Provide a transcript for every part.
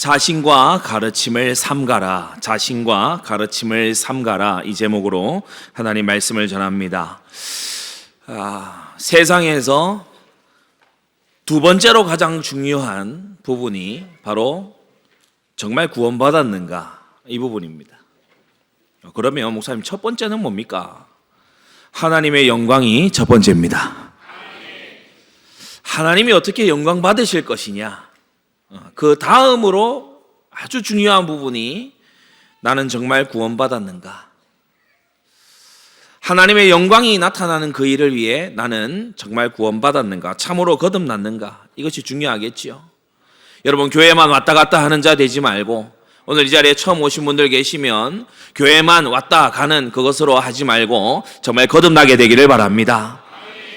자신과 가르침을 삼가라. 자신과 가르침을 삼가라. 이 제목으로 하나님 말씀을 전합니다. 세상에서 두 번째로 가장 중요한 부분이 바로 정말 구원받았는가 이 부분입니다. 그러면 목사님 첫 번째는 뭡니까? 하나님의 영광이 첫 번째입니다. 하나님이 어떻게 영광 받으실 것이냐, 그 다음으로 아주 중요한 부분이 나는 정말 구원받았는가, 하나님의 영광이 나타나는 그 일을 위해 나는 정말 구원받았는가, 참으로 거듭났는가, 이것이 중요하겠지요. 여러분, 교회만 왔다 갔다 하는 자 되지 말고, 오늘 이 자리에 처음 오신 분들 계시면 교회만 왔다 가는 그것으로 하지 말고 정말 거듭나게 되기를 바랍니다.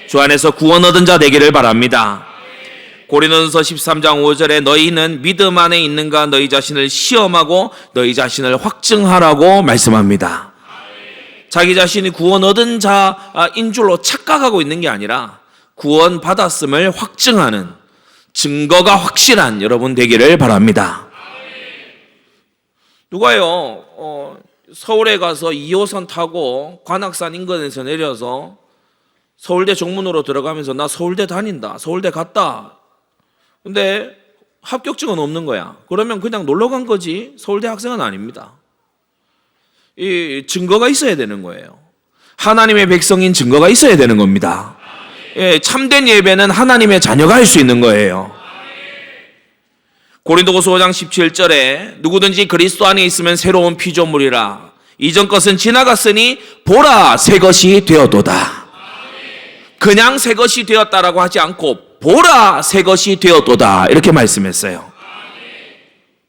주 안에서 구원 얻은 자 되기를 바랍니다. 고린도전서 13장 5절에 너희는 믿음 안에 있는가 너희 자신을 시험하고 너희 자신을 확증하라고 말씀합니다. 자기 자신이 구원 얻은 자인 줄로 착각하고 있는 게 아니라 구원 받았음을 확증하는 증거가 확실한 여러분 되기를 바랍니다. 누가요 서울에 가서 2호선 타고 관악산 인근에서 내려서 서울대 정문으로 들어가면서 나 서울대 다닌다, 서울대 갔다, 근데 합격증은 없는 거야. 그러면 그냥 놀러 간 거지 서울대 학생은 아닙니다. 이 증거가 있어야 되는 거예요. 하나님의 백성인 증거가 있어야 되는 겁니다. 참된 예배는 하나님의 자녀가 할 수 있는 거예요. 고린도후서 5장 17절에 누구든지 그리스도 안에 있으면 새로운 피조물이라 이전 것은 지나갔으니 보라 새 것이 되었도다. 그냥 새 것이 되었다라고 하지 않고 보라 새 것이 되었도다 이렇게 말씀했어요.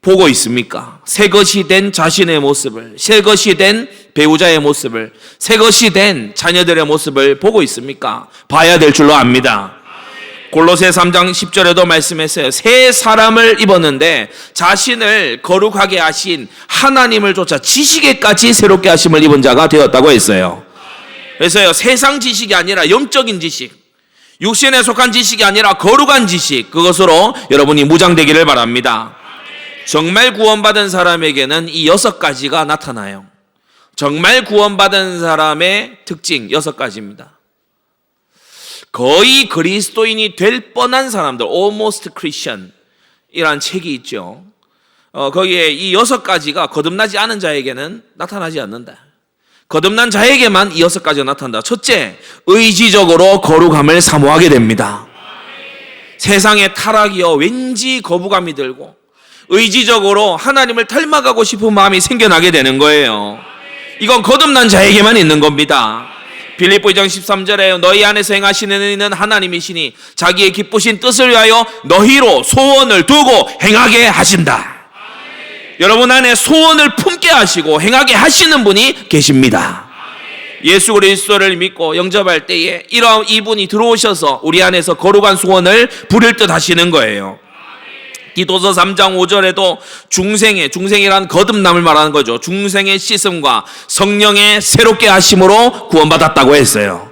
보고 있습니까? 새 것이 된 자신의 모습을, 새 것이 된 배우자의 모습을, 새 것이 된 자녀들의 모습을 보고 있습니까? 봐야 될 줄로 압니다. 골로새 3장 10절에도 말씀했어요. 새 사람을 입었는데 자신을 거룩하게 하신 하나님을 쫓아 지식에까지 새롭게 하심을 입은 자가 되었다고 했어요. 그래서요, 세상 지식이 아니라 영적인 지식, 육신에 속한 지식이 아니라 거룩한 지식, 그것으로 여러분이 무장되기를 바랍니다. 정말 구원받은 사람에게는 이 6가지가 나타나요. 정말 구원받은 사람의 특징 6가지입니다. 거의 그리스도인이 될 뻔한 사람들, Almost Christian 이란 책이 있죠. 거기에 이 6가지가 거듭나지 않은 자에게는 나타나지 않는다. 거듭난 자에게만 이 6가지가 나타난다. 첫째, 의지적으로 거룩함을 사모하게 됩니다. 세상의 타락이요 왠지 거부감이 들고 의지적으로 하나님을 닮아가고 싶은 마음이 생겨나게 되는 거예요. 이건 거듭난 자에게만 있는 겁니다. 빌립보 2장 13절에 너희 안에서 행하시는 이는 하나님이시니 자기의 기쁘신 뜻을 위하여 너희로 소원을 두고 행하게 하신다. 여러분 안에 소원을 품게 하시고 행하게 하시는 분이 계십니다. 예수 그리스도를 믿고 영접할 때에 이분이 들어오셔서 우리 안에서 거룩한 소원을 부릴 듯 하시는 거예요. 디도서 3장 5절에도 중생이란 거듭남을 말하는 거죠. 중생의 씻음과 성령의 새롭게 하심으로 구원받았다고 했어요.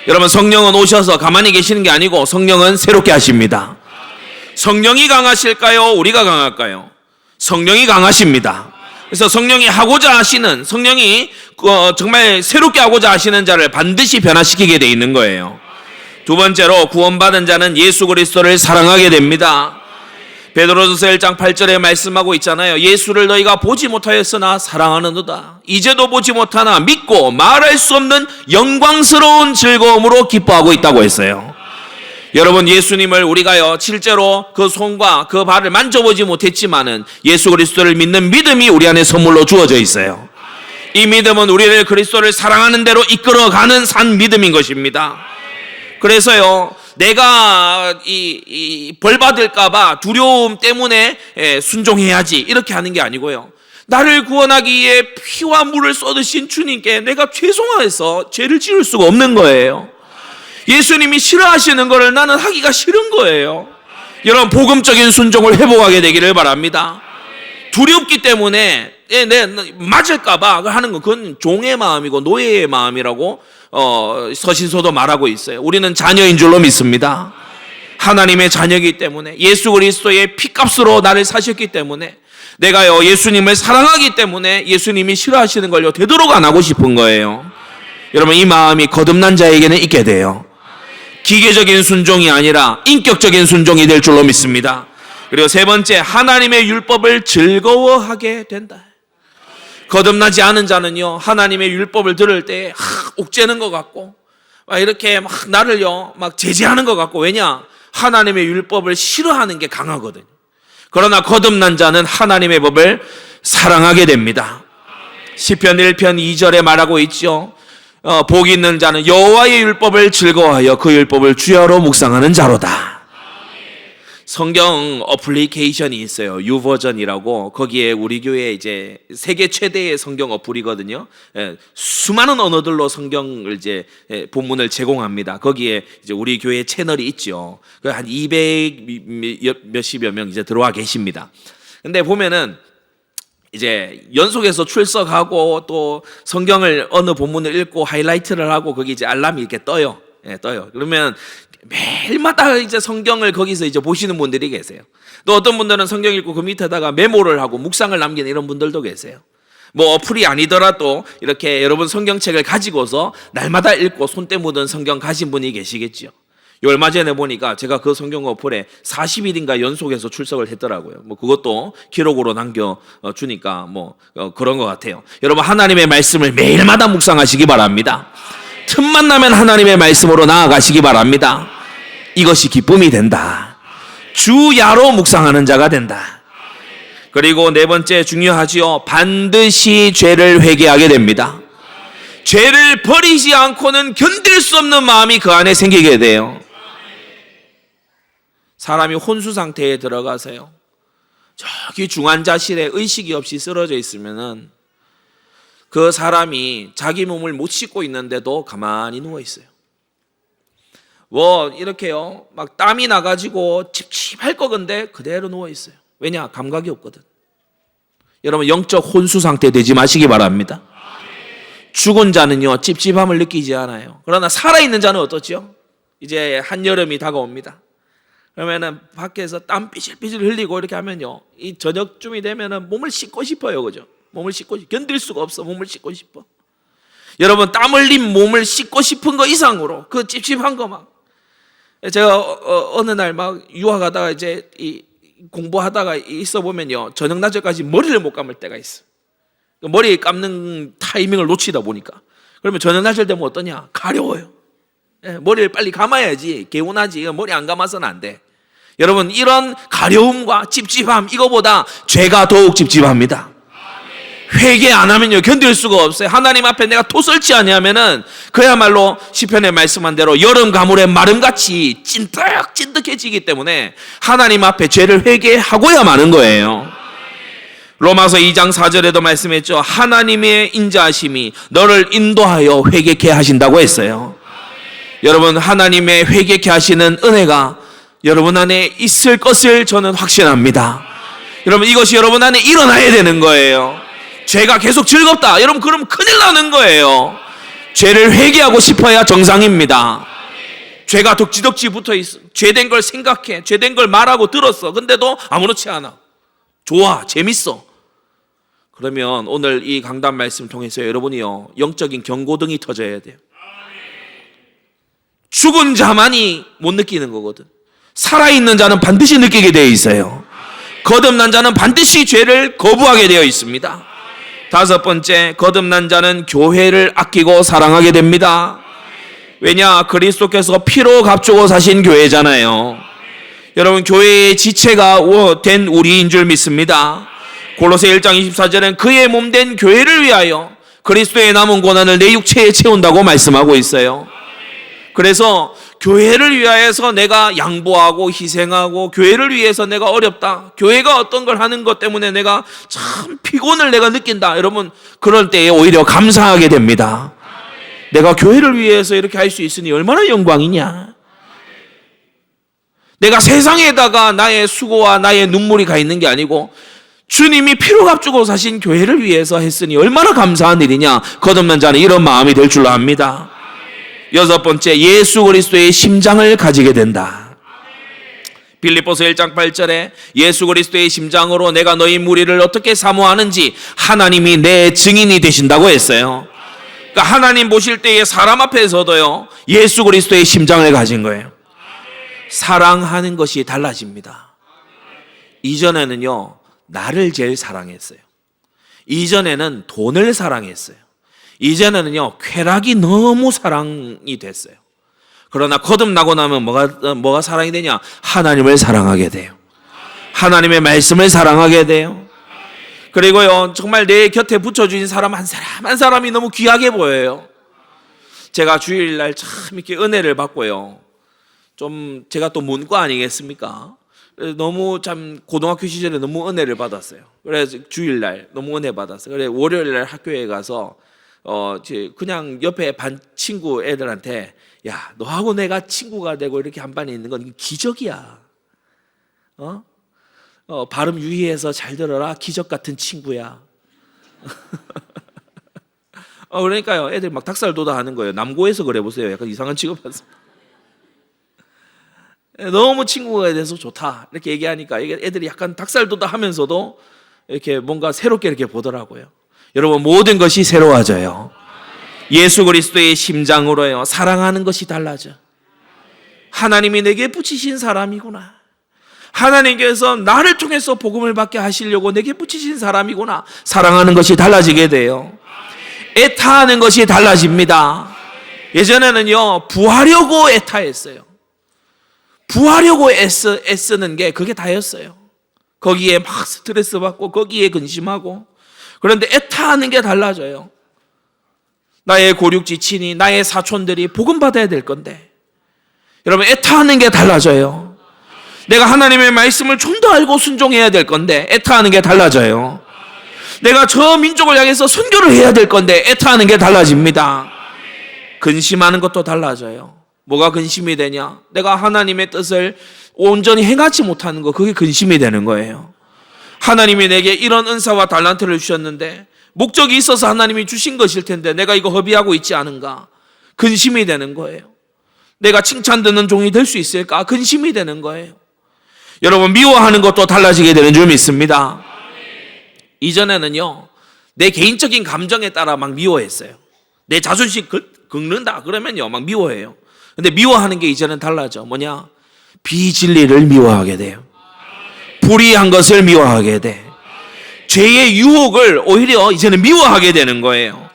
여러분, 성령은 오셔서 가만히 계시는 게 아니고 성령은 새롭게 하십니다. 성령이 강하실까요? 우리가 강할까요? 성령이 강하십니다. 그래서 성령이 하고자 하시는, 성령이 정말 새롭게 하고자 하시는 자를 반드시 변화시키게 돼 있는 거예요. 두 번째로, 구원받은 자는 예수 그리스도를 사랑하게 됩니다. 베드로전서 1장 8절에 말씀하고 있잖아요. 예수를 너희가 보지 못하였으나 사랑하는도다. 이제도 보지 못하나 믿고 말할 수 없는 영광스러운 즐거움으로 기뻐하고 있다고 했어요. 여러분, 예수님을 우리가요 실제로 그 손과 그 발을 만져보지 못했지만은 예수 그리스도를 믿는 믿음이 우리 안에 선물로 주어져 있어요. 이 믿음은 우리를 그리스도를 사랑하는 대로 이끌어가는 산 믿음인 것입니다. 그래서요, 내가 벌 받을까봐 두려움 때문에 순종해야지 이렇게 하는 게 아니고요, 나를 구원하기 위해 피와 물을 쏟으신 주님께 내가 죄송해서 죄를 지을 수가 없는 거예요. 예수님이 싫어하시는 거를 나는 하기가 싫은 거예요. 여러분, 복음적인 순종을 회복하게 되기를 바랍니다. 두렵기 때문에 맞을까봐 하는 건 그건 종의 마음이고 노예의 마음이라고 서신서도 말하고 있어요. 우리는 자녀인 줄로 믿습니다. 하나님의 자녀이기 때문에, 예수 그리스도의 피값으로 나를 사셨기 때문에, 내가요 예수님을 사랑하기 때문에 예수님이 싫어하시는 걸요 되도록 안 하고 싶은 거예요. 여러분, 이 마음이 거듭난 자에게는 있게 돼요. 기계적인 순종이 아니라 인격적인 순종이 될 줄로 믿습니다. 그리고 세 번째, 하나님의 율법을 즐거워하게 된다. 거듭나지 않은 자는요 하나님의 율법을 들을 때 옥죄는 것 같고 막 이렇게 막 나를요 막 제지하는 것 같고, 왜냐? 하나님의 율법을 싫어하는 게 강하거든요. 그러나 거듭난 자는 하나님의 법을 사랑하게 됩니다. 시편 1편 2절에 말하고 있죠. 복 있는 자는 여호와의 율법을 즐거워하여 그 율법을 주야로 묵상하는 자로다. 성경 어플리케이션이 있어요. 유버전이라고. 거기에 우리 교회 이제 세계 최대의 성경 어플이거든요. 수많은 언어들로 성경을 이제 본문을 제공합니다. 거기에 이제 우리 교회 채널이 있죠. 한 200 몇십여 명 이제 들어와 계십니다. 근데 보면은 이제 연속해서 출석하고 또 성경을 어느 본문을 읽고 하이라이트를 하고 거기 이제 알람이 이렇게 떠요. 떠요. 그러면 매일마다 이제 성경을 거기서 이제 보시는 분들이 계세요. 또 어떤 분들은 성경 읽고 그 밑에다가 메모를 하고 묵상을 남기는 이런 분들도 계세요. 뭐 어플이 아니더라도 이렇게 여러분 성경책을 가지고서 날마다 읽고 손때 묻은 성경 가진 분이 계시겠죠. 얼마 전에 보니까 제가 그 성경 어플에 40일인가 연속해서 출석을 했더라고요. 뭐 그것도 기록으로 남겨주니까 뭐 그런 것 같아요. 여러분, 하나님의 말씀을 매일마다 묵상하시기 바랍니다. 틈만 나면 하나님의 말씀으로 나아가시기 바랍니다. 이것이 기쁨이 된다. 주야로 묵상하는 자가 된다. 그리고 네 번째 중요하지요. 반드시 죄를 회개하게 됩니다. 죄를 버리지 않고는 견딜 수 없는 마음이 그 안에 생기게 돼요. 사람이 혼수 상태에 들어가서요, 저기 중환자실에 의식이 없이 쓰러져 있으면은 그 사람이 자기 몸을 못 씻고 있는데도 가만히 누워 있어요. 뭐 이렇게요 막 땀이 나가지고 찝찝할 거건데 그대로 누워 있어요. 왜냐? 감각이 없거든. 여러분, 영적 혼수 상태 되지 마시기 바랍니다. 죽은 자는요 찝찝함을 느끼지 않아요. 그러나 살아있는 자는 어떻죠? 이제 한여름이 다가옵니다. 그러면은 밖에서 땀 삐질삐질 흘리고 이렇게 하면요, 이 저녁쯤이 되면은 몸을 씻고 싶어요. 그죠? 몸을 씻고 견딜 수가 없어. 몸을 씻고 싶어. 여러분, 땀 흘린 몸을 씻고 싶은 거 이상으로 그 찝찝한 거 막, 제가 어느 날 막 유학하다가 이제 이 공부하다가 있어 보면요 저녁 낮에까지 머리를 못 감을 때가 있어. 머리 감는 타이밍을 놓치다 보니까. 그러면 저녁 낮에 되면 어떠냐? 가려워요. 머리를 빨리 감아야지. 개운하지. 머리 안 감아서는 안 돼. 여러분, 이런 가려움과 찝찝함, 이거보다 죄가 더욱 찝찝합니다. 회개 안 하면요 견딜 수가 없어요. 하나님 앞에 내가 토설치 아니하면은 그야말로 시편에 말씀한 대로 여름 가물의 마름같이 찐득찐득해지기 때문에 하나님 앞에 죄를 회개하고야 마는 거예요. 로마서 2장 4절에도 말씀했죠. 하나님의 인자하심이 너를 인도하여 회개케 하신다고 했어요. 여러분, 하나님의 회개케 하시는 은혜가 여러분 안에 있을 것을 저는 확신합니다. 여러분, 이것이 여러분 안에 일어나야 되는 거예요. 죄가 계속 즐겁다. 여러분, 그럼 큰일 나는 거예요. 죄를 회개하고 싶어야 정상입니다. 죄가 덕지덕지 붙어 있어. 죄된 걸 생각해. 죄된 걸 말하고 들었어. 근데도 아무렇지 않아. 좋아. 재밌어. 그러면 오늘 이 강단 말씀 통해서 여러분이요 영적인 경고등이 터져야 돼요. 죽은 자만이 못 느끼는 거거든. 살아있는 자는 반드시 느끼게 되어 있어요. 거듭난 자는 반드시 죄를 거부하게 되어 있습니다. 다섯 번째, 거듭난 자는 교회를 아끼고 사랑하게 됩니다. 왜냐? 그리스도께서 피로 값주고 사신 교회잖아요. 여러분, 교회의 지체가 된 우리인 줄 믿습니다. 골로새 1장 24절은 그의 몸된 교회를 위하여 그리스도의 남은 고난을 내 육체에 채운다고 말씀하고 있어요. 그래서 교회를 위하여서 내가 양보하고 희생하고, 교회를 위해서 내가 어렵다, 교회가 어떤 걸 하는 것 때문에 내가 참 피곤을 내가 느낀다, 여러분 그럴 때에 오히려 감사하게 됩니다. 내가 교회를 위해서 이렇게 할 수 있으니 얼마나 영광이냐. 내가 세상에다가 나의 수고와 나의 눈물이 가 있는 게 아니고 주님이 피로 값주고 사신 교회를 위해서 했으니 얼마나 감사한 일이냐. 거듭난 자는 이런 마음이 될 줄로 압니다. 여섯 번째, 예수 그리스도의 심장을 가지게 된다. 빌립보서 1장 8절에 예수 그리스도의 심장으로 내가 너희 무리를 어떻게 사모하는지 하나님이 내 증인이 되신다고 했어요. 그러니까 하나님 보실 때에 사람 앞에서도요, 예수 그리스도의 심장을 가진 거예요. 사랑하는 것이 달라집니다. 이전에는요, 나를 제일 사랑했어요. 이전에는 돈을 사랑했어요. 이전에는요, 쾌락이 너무 사랑이 됐어요. 그러나 거듭나고 나면 뭐가 사랑이 되냐? 하나님을 사랑하게 돼요. 하나님의 말씀을 사랑하게 돼요. 그리고요, 정말 내 곁에 붙여주신 사람 한 사람이 너무 귀하게 보여요. 제가 주일날 참 이렇게 은혜를 받고요. 좀 제가 또 문과 아니겠습니까? 너무 참 고등학교 시절에 너무 은혜를 받았어요. 그래서 주일날 너무 은혜 받았어요. 그래 월요일날 학교에 가서 그냥 옆에 반 친구 애들한테 야, 너하고 내가 친구가 되고 이렇게 한 반에 있는 건 기적이야. 발음 유의해서 잘 들어라. 기적 같은 친구야. 그러니까요, 애들 막 닭살도다 하는 거예요. 남고에서 그래 보세요. 약간 이상한 취급받습니다. 너무 친구가 돼서 좋다 이렇게 얘기하니까 애들이 약간 닭살도다 하면서도 이렇게 뭔가 새롭게 이렇게 보더라고요. 여러분, 모든 것이 새로워져요. 예수 그리스도의 심장으로요, 사랑하는 것이 달라져. 하나님이 내게 붙이신 사람이구나. 하나님께서 나를 통해서 복음을 받게 하시려고 내게 붙이신 사람이구나. 사랑하는 것이 달라지게 돼요. 애타하는 것이 달라집니다. 예전에는요, 부하려고 애타했어요. 부하려고 애쓰는 게 그게 다였어요. 거기에 막 스트레스 받고 거기에 근심하고. 그런데 애타하는 게 달라져요. 나의 고륙지친이, 나의 사촌들이 복음 받아야 될 건데, 여러분, 애타하는 게 달라져요. 내가 하나님의 말씀을 좀 더 알고 순종해야 될 건데 애타하는 게 달라져요. 내가 저 민족을 향해서 선교를 해야 될 건데 애타하는 게 달라집니다. 근심하는 것도 달라져요. 뭐가 근심이 되냐? 내가 하나님의 뜻을 온전히 행하지 못하는 거, 그게 근심이 되는 거예요. 하나님이 내게 이런 은사와 달란트를 주셨는데 목적이 있어서 하나님이 주신 것일 텐데 내가 이거 허비하고 있지 않은가? 근심이 되는 거예요. 내가 칭찬 듣는 종이 될 수 있을까? 근심이 되는 거예요. 여러분, 미워하는 것도 달라지게 되는 줄 믿습니다. 이전에는요, 내 개인적인 감정에 따라 막 미워했어요. 내 자존심 긁는다 그러면요 막 미워해요. 근데 미워하는 게 이제는 달라져. 뭐냐? 비진리를 미워하게 돼요. 불의한 것을 미워하게 돼. 죄의 유혹을 오히려 이제는 미워하게 되는 거예요.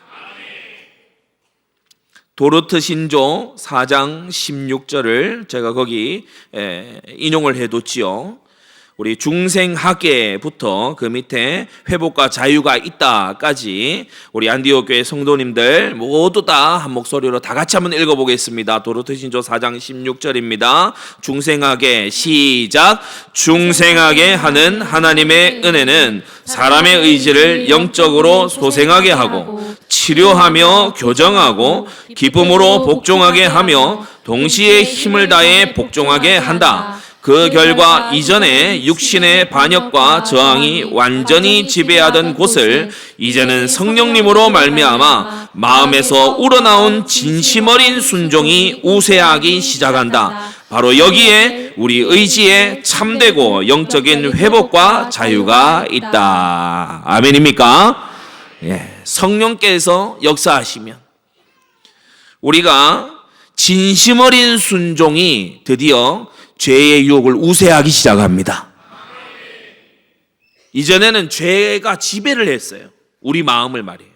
도르트 신조 4장 16절을 제가 거기 인용을 해뒀지요. 우리 중생하게부터 그 밑에 회복과 자유가 있다까지 우리 안디옥 교회 성도님들 모두 다 한 목소리로 다 같이 한번 읽어보겠습니다. 도르트 신조 4장 16절입니다. 중생하게 시작. 중생하게 하는 하나님의 은혜는 사람의 의지를 영적으로 소생하게 하고 치료하며 교정하고 기쁨으로 복종하게 하며 동시에 힘을 다해 복종하게 한다. 그 결과 이전에 육신의 반역과 저항이 완전히 지배하던 곳을 이제는 성령님으로 말미암아 마음에서 우러나온 진심 어린 순종이 우세하기 시작한다. 바로 여기에 우리 의지에 참되고 영적인 회복과 자유가 있다. 아멘입니까? 예, 성령께서 역사하시면 우리가 진심 어린 순종이 드디어 죄의 유혹을 우세하기 시작합니다. 이전에는 죄가 지배를 했어요. 우리 마음을 말이에요.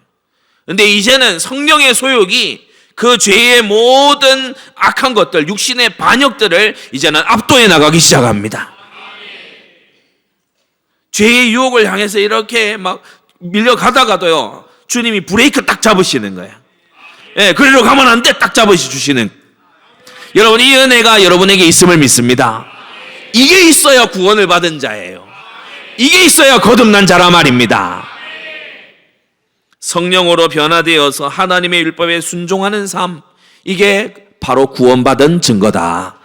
근데 이제는 성령의 소욕이 그 죄의 모든 악한 것들, 육신의 반역들을 이제는 압도해 나가기 시작합니다. 죄의 유혹을 향해서 이렇게 막 밀려가다가도요, 주님이 브레이크 딱 잡으시는 거예요. 예, 그리로 가면 안 돼, 딱 잡으시는. 여러분, 이 은혜가 여러분에게 있음을 믿습니다. 이게 있어야 구원을 받은 자예요. 이게 있어야 거듭난 자라 말입니다. 성령으로 변화되어서 하나님의 율법에 순종하는 삶, 이게 바로 구원받은 증거다.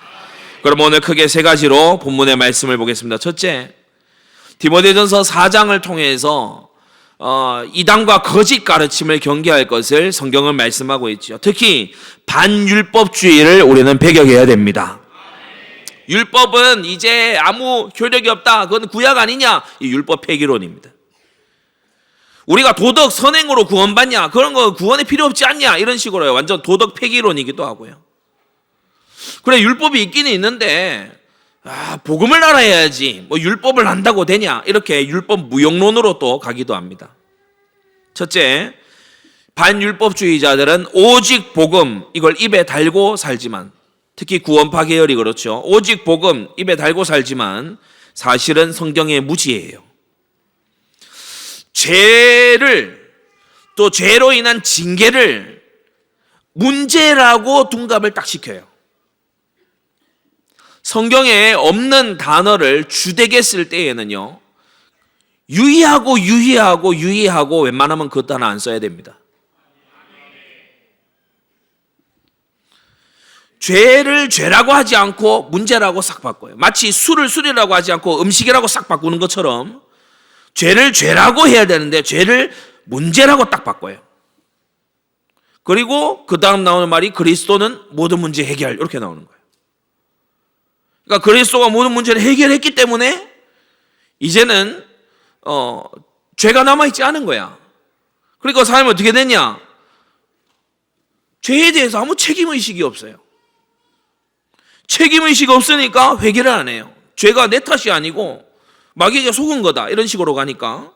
그럼 오늘 크게 세 가지로 본문의 말씀을 보겠습니다. 첫째, 디모데전서 4장을 통해서 이단과 거짓 가르침을 경계할 것을 성경은 말씀하고 있죠. 특히 반율법주의를 우리는 배격해야 됩니다. 율법은 이제 아무 효력이 없다. 그건 구약 아니냐? 이 율법 폐기론입니다. 우리가 도덕 선행으로 구원받냐? 그런 거 구원에 필요 없지 않냐? 이런 식으로요. 완전 도덕 폐기론이기도 하고요. 그래, 율법이 있기는 있는데 복음을 알아야지 뭐 율법을 한다고 되냐? 이렇게 율법 무용론으로 또 가기도 합니다. 첫째, 반율법주의자들은 오직 복음 이걸 입에 달고 살지만, 특히 구원파 계열이 그렇죠. 오직 복음 입에 달고 살지만 사실은 성경에 무지해요. 죄를, 또 죄로 인한 징계를 문제라고 둔갑을 딱 시켜요. 성경에 없는 단어를 주되게 쓸 때에는요, 유의하고 웬만하면 그 단어 안 써야 됩니다. 죄를 죄라고 하지 않고 문제라고 싹 바꿔요. 마치 술을 술이라고 하지 않고 음식이라고 싹 바꾸는 것처럼 죄를 죄라고 해야 되는데 죄를 문제라고 딱 바꿔요. 그리고 그 다음 나오는 말이 그리스도는 모든 문제 해결, 이렇게 나오는 거예요. 그러니까 그리스도가 모든 문제를 해결했기 때문에 이제는 죄가 남아있지 않은 거야. 그러니까 사람이 어떻게 됐냐? 죄에 대해서 아무 책임의식이 없어요. 책임의식이 없으니까 회개를 안 해요. 죄가 내 탓이 아니고 마귀가 속은 거다, 이런 식으로 가니까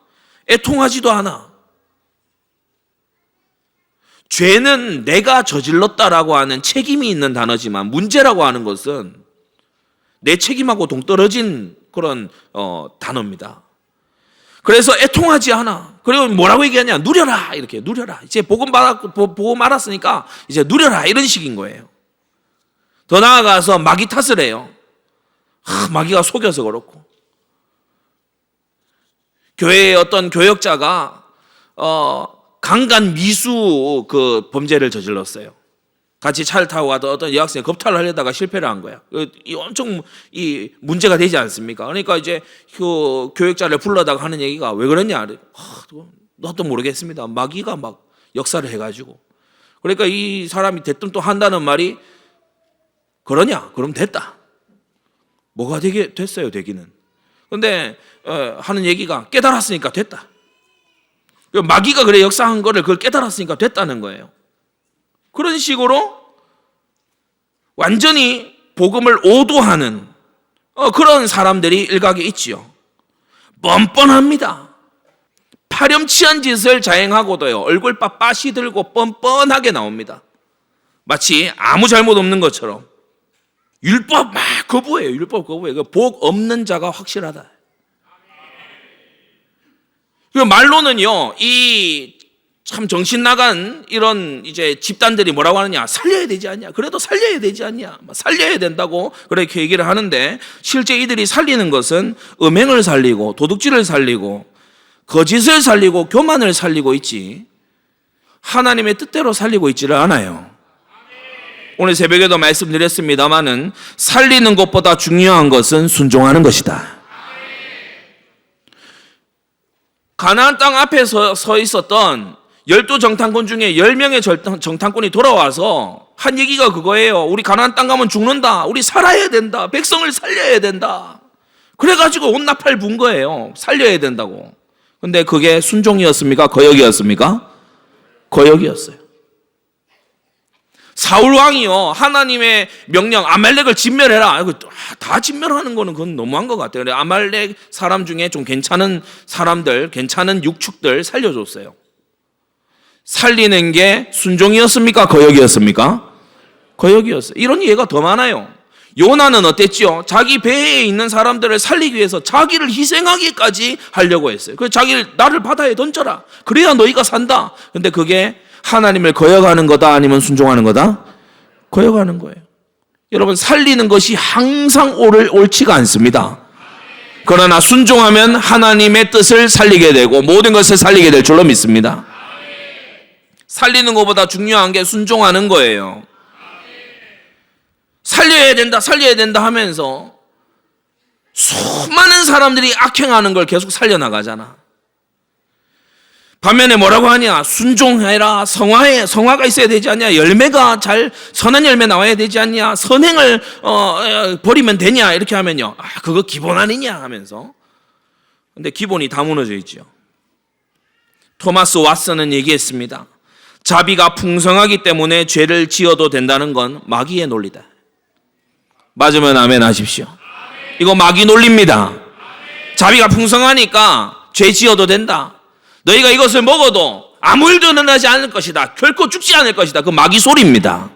애통하지도 않아. 죄는 내가 저질렀다라고 하는 책임이 있는 단어지만 문제라고 하는 것은 내 책임하고 동떨어진 그런 단어입니다. 그래서 애통하지 않아. 그리고 뭐라고 얘기하냐? 누려라, 이렇게 누려라. 이제 복음 알았으니까 이제 누려라, 이런 식인 거예요. 더 나아가서 마귀 탓을 해요. 마귀가 속여서 그렇고. 교회의 어떤 교역자가 강간 미수 그 범죄를 저질렀어요. 같이 차를 타고 가던 어떤 여학생이 겁탈을 하려다가 실패를 한 거야. 이 엄청 이 문제가 되지 않습니까? 그러니까 이제 그 교역자를 불러다가 하는 얘기가 왜 그러냐? 나도 모르겠습니다. 마귀가 막 역사를 해가지고. 그러니까 이 사람이 대뜸 또 한다는 말이, 그러냐? 그럼 됐다. 뭐가 됐어요, 되기는. 근데 하는 얘기가 깨달았으니까 됐다. 마귀가 그래 역사한 거를 그걸 깨달았으니까 됐다는 거예요. 그런 식으로 완전히 복음을 오도하는 그런 사람들이 일각에 있지요. 뻔뻔합니다. 파렴치한 짓을 자행하고도요, 얼굴 빳빳이 들고 뻔뻔하게 나옵니다. 마치 아무 잘못 없는 것처럼. 율법 막 거부해요. 율법 거부해요. 복 없는 자가 확실하다. 말로는요, 이 참 정신 나간 이런 이제 집단들이 뭐라고 하느냐? 살려야 되지 않냐? 그래도 살려야 되지 않냐? 살려야 된다고 그렇게 얘기를 하는데, 실제 이들이 살리는 것은 음행을 살리고 도둑질을 살리고 거짓을 살리고 교만을 살리고 있지, 하나님의 뜻대로 살리고 있지를 않아요. 오늘 새벽에도 말씀드렸습니다마는 살리는 것보다 중요한 것은 순종하는 것이다. 가나안 땅 앞에 서 있었던 12정탐꾼 중에 10명의 정탐꾼이 돌아와서 한 얘기가 그거예요. 우리 가나안 땅 가면 죽는다. 우리 살아야 된다. 백성을 살려야 된다. 그래가지고 온 나팔 분 거예요. 살려야 된다고. 근데 그게 순종이었습니까? 거역이었습니까? 거역이었어요. 사울 왕이요, 하나님의 명령 아말렉을 진멸해라. 다 진멸하는 거는 그건 너무한 것 같아요. 아말렉 사람 중에 좀 괜찮은 사람들, 괜찮은 육축들 살려줬어요. 살리는 게 순종이었습니까? 거역이었습니까? 거역이었어요. 이런 예가 더 많아요. 요나는 어땠지요? 자기 배에 있는 사람들을 살리기 위해서 자기를 희생하기까지 하려고 했어요. 그래서 나를 바다에 던져라. 그래야 너희가 산다. 근데 그게 하나님을 거역하는 거다, 아니면 순종하는 거다? 거역하는 거예요. 여러분, 살리는 것이 항상 옳지가 않습니다. 그러나 순종하면 하나님의 뜻을 살리게 되고 모든 것을 살리게 될 줄로 믿습니다. 살리는 것보다 중요한 게 순종하는 거예요. 살려야 된다 하면서 수많은 사람들이 악행하는 걸 계속 살려나가잖아. 반면에 뭐라고 하냐? 순종해라. 성화가 있어야 되지 않냐? 열매가 선한 열매 나와야 되지 않냐? 선행을 버리면 되냐? 이렇게 하면요. 그거 기본 아니냐? 하면서. 근데 기본이 다 무너져 있죠. 토마스 왓슨은 얘기했습니다. 자비가 풍성하기 때문에 죄를 지어도 된다는 건 마귀의 논리다. 맞으면 아멘 하십시오. 이거 마귀 논리입니다. 자비가 풍성하니까 죄 지어도 된다. 너희가 이것을 먹어도 아무 일도 일어나지 않을 것이다. 결코 죽지 않을 것이다. 그 마귀 소리입니다.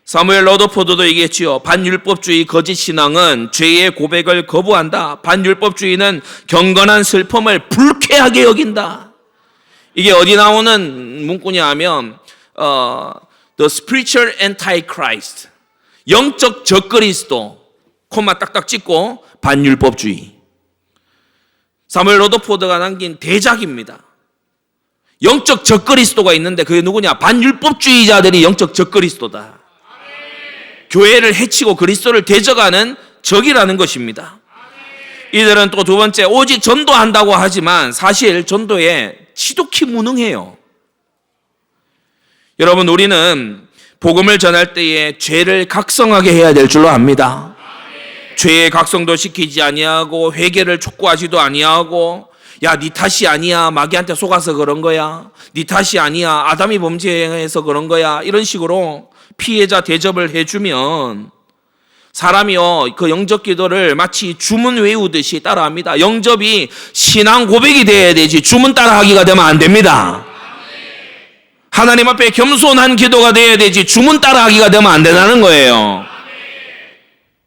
사무엘 러더포드도 얘기했지요. 반율법주의 거짓 신앙은 죄의 고백을 거부한다. 반율법주의는 경건한 슬픔을 불쾌하게 여긴다. 이게 어디 나오는 문구냐 하면 The Spiritual Antichrist, 영적 적그리스도, 콤마 딱딱 찍고 반율법주의. 사무엘 러더포드가 남긴 대작입니다. 영적 적그리스도가 있는데 그게 누구냐? 반율법주의자들이 영적 적그리스도다. 교회를 해치고 그리스도를 대적하는 적이라는 것입니다. 이들은 또 두 번째, 오직 전도한다고 하지만 사실 전도에 지독히 무능해요. 여러분, 우리는 복음을 전할 때에 죄를 각성하게 해야 될 줄로 압니다. 죄의 각성도 시키지 아니하고 회개를 촉구하지도 아니하고, 야, 네 탓이 아니야, 마귀한테 속아서 그런 거야, 네 탓이 아니야, 아담이 범죄해서 그런 거야, 이런 식으로 피해자 대접을 해주면 사람이요, 그 영접 기도를 마치 주문 외우듯이 따라합니다. 영접이 신앙 고백이 돼야 되지 주문 따라하기가 되면 안 됩니다. 하나님 앞에 겸손한 기도가 돼야 되지 주문 따라하기가 되면 안 된다는 거예요.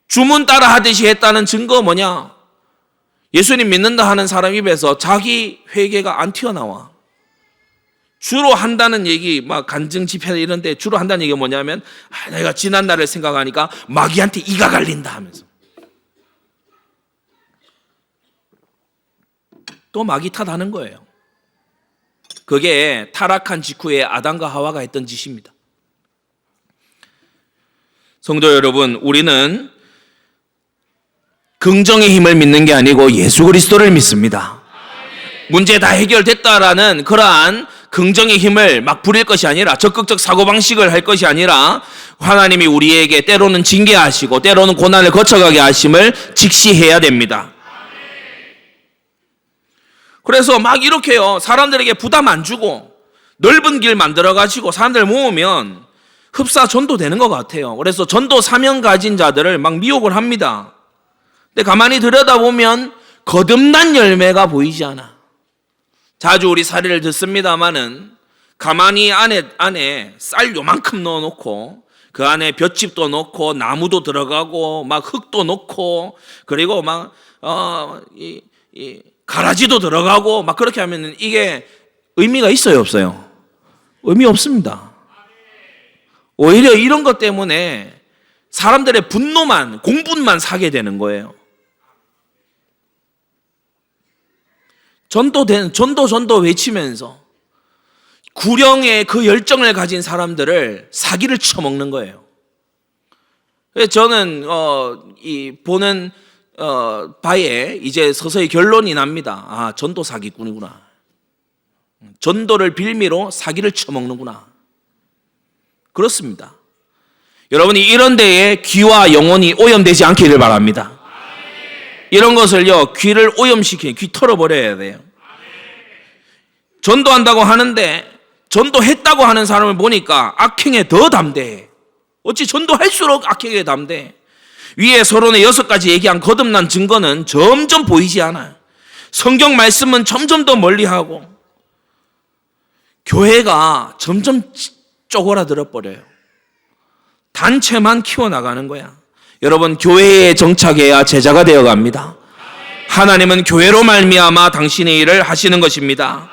주문 따라하듯이 했다는 증거 뭐냐? 예수님 믿는다 하는 사람 입에서 자기 회개가 안 튀어나와. 주로 한다는 얘기, 막 간증 집회 이런 데 주로 한다는 얘기가 뭐냐면, 내가 지난 날을 생각하니까 마귀한테 이가 갈린다 하면서. 또 마귀 탓하는 거예요. 그게 타락한 직후에 아담과 하와가 했던 짓입니다. 성도 여러분, 우리는 긍정의 힘을 믿는 게 아니고 예수 그리스도를 믿습니다. 문제 다 해결됐다라는 그러한 긍정의 힘을 막 부릴 것이 아니라, 적극적 사고방식을 할 것이 아니라, 하나님이 우리에게 때로는 징계하시고 때로는 고난을 거쳐가게 하심을 직시해야 됩니다. 그래서 막 이렇게요, 사람들에게 부담 안 주고 넓은 길 만들어가지고 사람들 모으면 흡사 전도되는 것 같아요. 그래서 전도 사명 가진 자들을 막 미혹을 합니다. 근데 가만히 들여다보면 거듭난 열매가 보이지 않아. 자주 우리 사례를 듣습니다마는 가만히 안에 쌀 요만큼 넣어놓고 그 안에 볏짚도 넣고 나무도 들어가고 막 흙도 넣고 그리고 막 가라지도 들어가고 막 그렇게 하면 이게 의미가 있어요, 없어요? 의미 없습니다. 오히려 이런 것 때문에 사람들의 공분만 사게 되는 거예요. 전도 외치면서 구령의 그 열정을 가진 사람들을 사기를 쳐먹는 거예요. 그래서 저는 보는 바에 이제 서서히 결론이 납니다. 전도 사기꾼이구나. 전도를 빌미로 사기를 쳐먹는구나. 그렇습니다. 여러분이 이런 데에 귀와 영혼이 오염되지 않기를 바랍니다. 이런 것을요, 귀를 귀 털어버려야 돼요. 전도한다고 하는데 전도했다고 하는 사람을 보니까 악행에 더 담대해. 어찌 전도할수록 악행에 담대해. 위에 서론의 6가지 얘기한 거듭난 증거는 점점 보이지 않아요. 성경 말씀은 점점 더 멀리하고 교회가 점점 쪼그라들어 버려요. 단체만 키워나가는 거야. 여러분, 교회에 정착해야 제자가 되어갑니다. 하나님은 교회로 말미암아 당신의 일을 하시는 것입니다.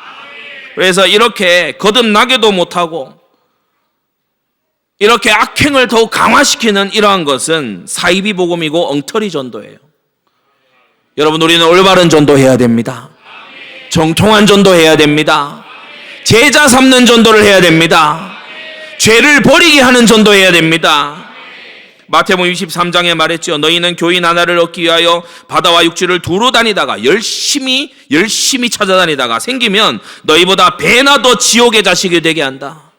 그래서 이렇게 거듭나게도 못하고 이렇게 악행을 더욱 강화시키는 이러한 것은 사이비 복음이고 엉터리 전도예요. 여러분, 우리는 올바른 전도해야 됩니다. 정통한 전도해야 됩니다. 제자 삼는 전도를 해야 됩니다. 죄를 버리게 하는 전도해야 됩니다. 마태복음 23장에 말했죠. 너희는 교인 하나를 얻기 위하여 바다와 육지를 두루 다니다가 열심히 찾아다니다가 생기면 너희보다 배나 더 지옥의 자식이 되게 한다.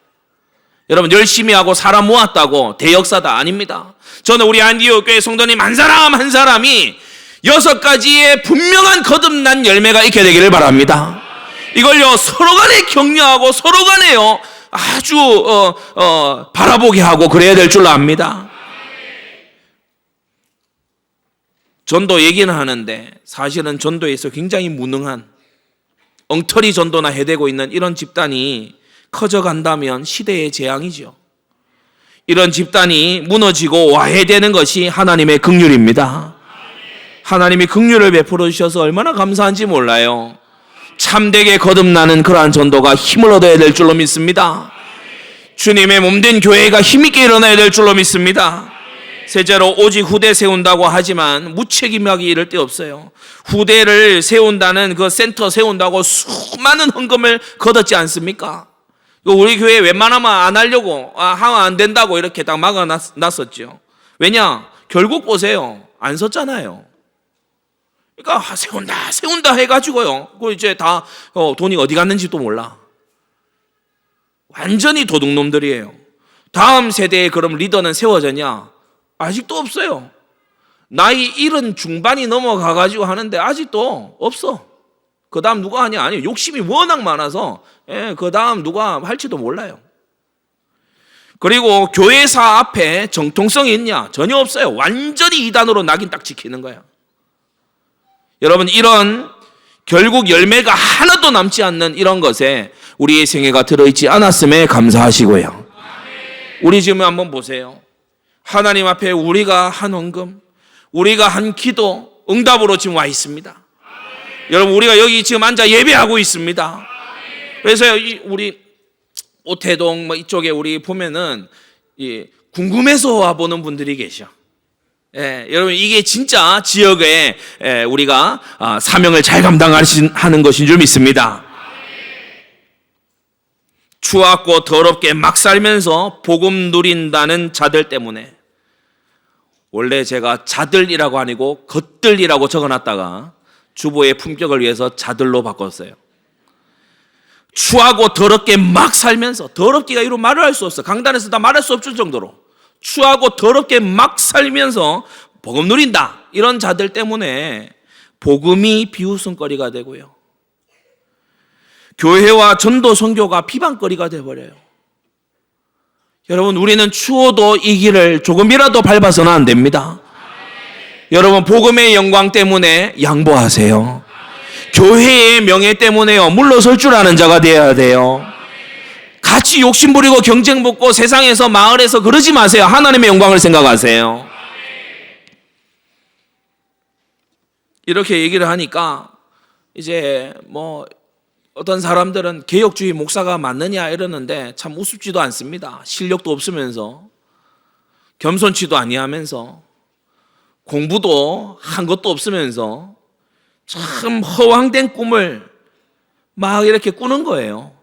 여러분, 열심히 하고 사람 모았다고 대역사다 아닙니다. 저는 우리 안디옥 교회 성도님 한 사람이 6가지의 분명한 거듭난 열매가 있게 되기를 바랍니다. 이걸요 서로 간에 격려하고 서로 간에요 아주 바라보게 하고 그래야 될 줄로 압니다. 전도 얘기는 하는데 사실은 전도에서 굉장히 무능한 엉터리 전도나 해대고 있는 이런 집단이 커져간다면 시대의 재앙이죠. 이런 집단이 무너지고 와해되는 것이 하나님의 긍휼입니다. 하나님이 긍휼을 베풀어 주셔서 얼마나 감사한지 몰라요. 참되게 거듭나는 그러한 전도가 힘을 얻어야 될 줄로 믿습니다. 주님의 몸된 교회가 힘있게 일어나야 될 줄로 믿습니다. 셋째로, 오직 후대 세운다고 하지만 무책임하기 이를 데 없어요. 후대를 세운다는 그 센터 세운다고 수많은 헌금을 거뒀지 않습니까? 우리 교회 웬만하면 안 하려고 하면 안 된다고 이렇게 딱 막아놨었죠. 왜냐? 결국 보세요, 안 섰잖아요. 그러니까 세운다 해가지고요. 그 이제 다 돈이 어디 갔는지도 몰라. 완전히 도둑놈들이에요. 다음 세대에 그럼 리더는 세워졌냐? 아직도 없어요. 나이 70 중반이 넘어가가지고 하는데 아직도 없어. 그 다음 누가 하냐? 아니, 욕심이 워낙 많아서 그 다음 누가 할지도 몰라요. 그리고 교회사 앞에 정통성이 있냐? 전혀 없어요. 완전히 이단으로 낙인 딱 지키는 거야. 여러분, 이런 결국 열매가 하나도 남지 않는 이런 것에 우리의 생애가 들어있지 않았음에 감사하시고요. 우리 지금 한번 보세요. 하나님 앞에 우리가 한 헌금, 우리가 한 기도 응답으로 지금 와 있습니다. 여러분, 우리가 여기 지금 앉아 예배하고 있습니다. 그래서 우리 오태동 이쪽에 우리 보면은 궁금해서 와보는 분들이 계셔. 여러분, 이게 진짜 지역에 우리가 사명을 잘 감당하는 것인 줄 믿습니다. 추악고 더럽게 막 살면서 복음 누린다는 자들 때문에, 원래 제가 자들이라고 아니고 것들이라고 적어놨다가 주보의 품격을 위해서 자들로 바꿨어요. 추하고 더럽게 막 살면서, 더럽기가 이로 말을 할 수 없어. 강단에서 다 말할 수 없을 정도로 추하고 더럽게 막 살면서 복음 누린다, 이런 자들 때문에 복음이 비웃음거리가 되고요, 교회와 전도 선교가 비방거리가 되어버려요. 여러분, 우리는 추워도 이 길을 조금이라도 밟아서는 안 됩니다. 여러분, 복음의 영광 때문에 양보하세요. 교회의 명예 때문에요 물러설 줄 아는 자가 되어야 돼요. 같이 욕심부리고 경쟁 붙고 세상에서 마을에서 그러지 마세요. 하나님의 영광을 생각하세요. 이렇게 얘기를 하니까 이제 어떤 사람들은 개혁주의 목사가 맞느냐 이러는데 참 우습지도 않습니다. 실력도 없으면서 겸손치도 아니하면서 공부도 한 것도 없으면서 참 허황된 꿈을 막 이렇게 꾸는 거예요.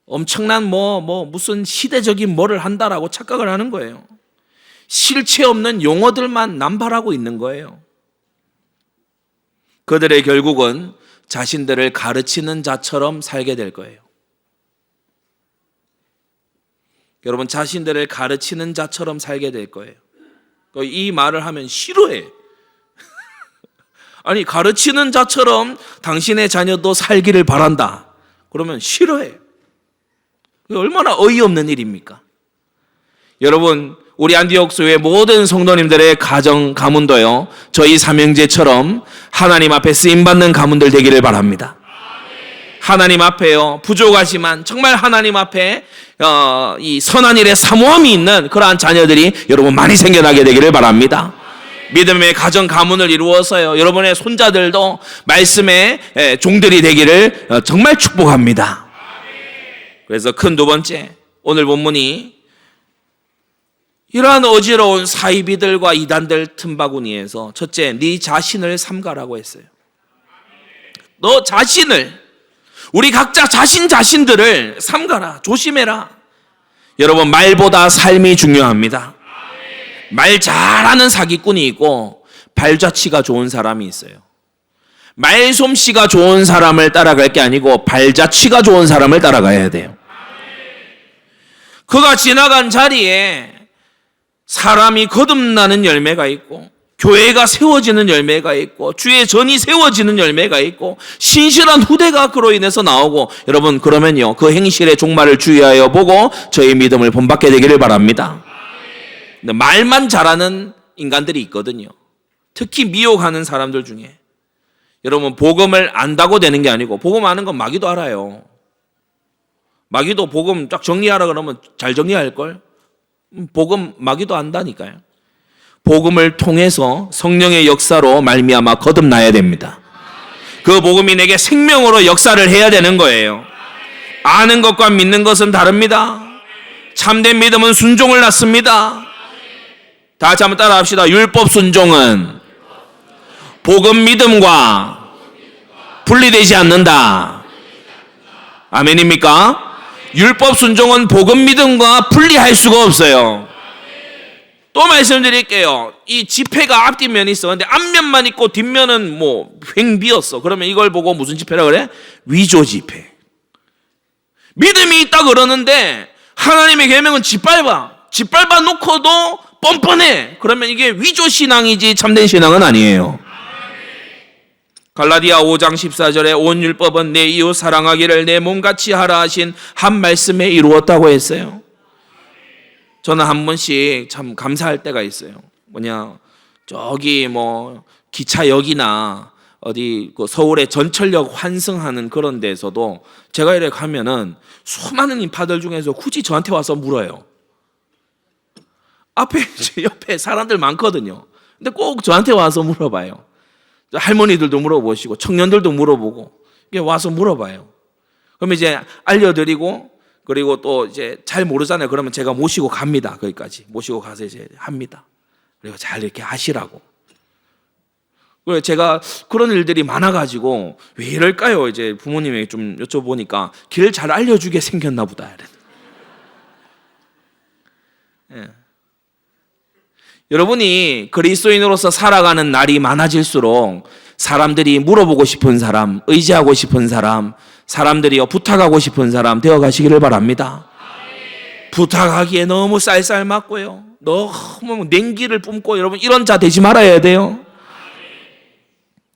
엄청난 무슨 시대적인 뭐를 한다라고 착각을 하는 거예요. 실체 없는 용어들만 남발하고 있는 거예요. 그들의 결국은 자신들을 가르치는 자처럼 살게 될 거예요. 여러분, 자신들을 가르치는 자처럼 살게 될 거예요. 이 말을 하면 싫어해. 아니, 가르치는 자처럼 당신의 자녀도 살기를 바란다. 그러면 싫어해. 얼마나 어이없는 일입니까? 여러분, 우리 안디옥 교회 모든 성도님들의 가정 가문도요, 저희 삼형제처럼 하나님 앞에 쓰임받는 가문들 되기를 바랍니다. 하나님 앞에요, 부족하지만 정말 하나님 앞에 이 선한 일에 사모함이 있는 그러한 자녀들이 여러분 많이 생겨나게 되기를 바랍니다. 믿음의 가정 가문을 이루어서요, 여러분의 손자들도 말씀의 종들이 되기를 정말 축복합니다. 그래서 큰 두 번째, 오늘 본문이 이러한 어지러운 사이비들과 이단들 틈바구니에서 첫째, 네 자신을 삼가라고 했어요. 너 자신을, 우리 각자 자신들을 삼가라, 조심해라. 여러분, 말보다 삶이 중요합니다. 말 잘하는 사기꾼이 있고 발자취가 좋은 사람이 있어요. 말솜씨가 좋은 사람을 따라갈 게 아니고 발자취가 좋은 사람을 따라가야 돼요. 그가 지나간 자리에 사람이 거듭나는 열매가 있고 교회가 세워지는 열매가 있고 주의 전이 세워지는 열매가 있고 신실한 후대가 그로 인해서 나오고, 여러분 그러면요 그 행실의 종말을 주의하여 보고 저의 믿음을 본받게 되기를 바랍니다. 근데 말만 잘하는 인간들이 있거든요. 특히 미혹하는 사람들 중에. 여러분 복음을 안다고 되는 게 아니고, 복음 아는 건 마귀도 알아요. 마귀도 복음 딱 정리하라 그러면 잘 정리할걸? 복음 마귀도 안다니까요. 복음을 통해서 성령의 역사로 말미암아 거듭나야 됩니다. 그 복음이 내게 생명으로 역사를 해야 되는 거예요. 아는 것과 믿는 것은 다릅니다. 참된 믿음은 순종을 낳습니다. 다 같이 한번 따라 합시다. 율법 순종은 복음 믿음과 분리되지 않는다. 아멘입니까? 율법 순종은 복음 믿음과 분리할 수가 없어요. 또 말씀드릴게요. 이 지폐가 앞뒷면이 있어. 근데 앞면만 있고 뒷면은 뭐 횡비었어. 그러면 이걸 보고 무슨 지폐라 그래? 위조 지폐. 믿음이 있다 그러는데 하나님의 계명은 짓밟아 놓고도 뻔뻔해. 그러면 이게 위조 신앙이지 참된 신앙은 아니에요. 갈라디아 5장 14절에 온 율법은 내 이웃 사랑하기를 내 몸같이 하라 하신 한 말씀에 이루었다고 했어요. 저는 한 번씩 참 감사할 때가 있어요. 뭐냐, 저기 뭐 기차역이나 어디 그 서울의 전철역 환승하는 그런 데서도 제가 이렇게 가면은 수많은 인파들 중에서 굳이 저한테 와서 물어요. 앞에 옆에 사람들 많거든요. 근데 꼭 저한테 와서 물어봐요. 할머니들도 물어보시고 청년들도 물어보고 이게 와서 물어봐요. 그러면 이제 알려드리고, 그리고 또 이제 잘 모르잖아요. 그러면 제가 모시고 갑니다. 거기까지 모시고 가서 이제 합니다. 그리고 잘 이렇게 하시라고. 그래서 제가 그런 일들이 많아가지고 왜 이럴까요? 이제 부모님에게 좀 여쭤보니까 길을 잘 알려주게 생겼나 보다. 예. 여러분이 그리스도인으로서 살아가는 날이 많아질수록 사람들이 물어보고 싶은 사람, 의지하고 싶은 사람, 사람들이 부탁하고 싶은 사람 되어 가시기를 바랍니다. 부탁하기에 너무 쌀쌀 맞고요. 너무 냉기를 뿜고, 여러분 이런 자 되지 말아야 돼요.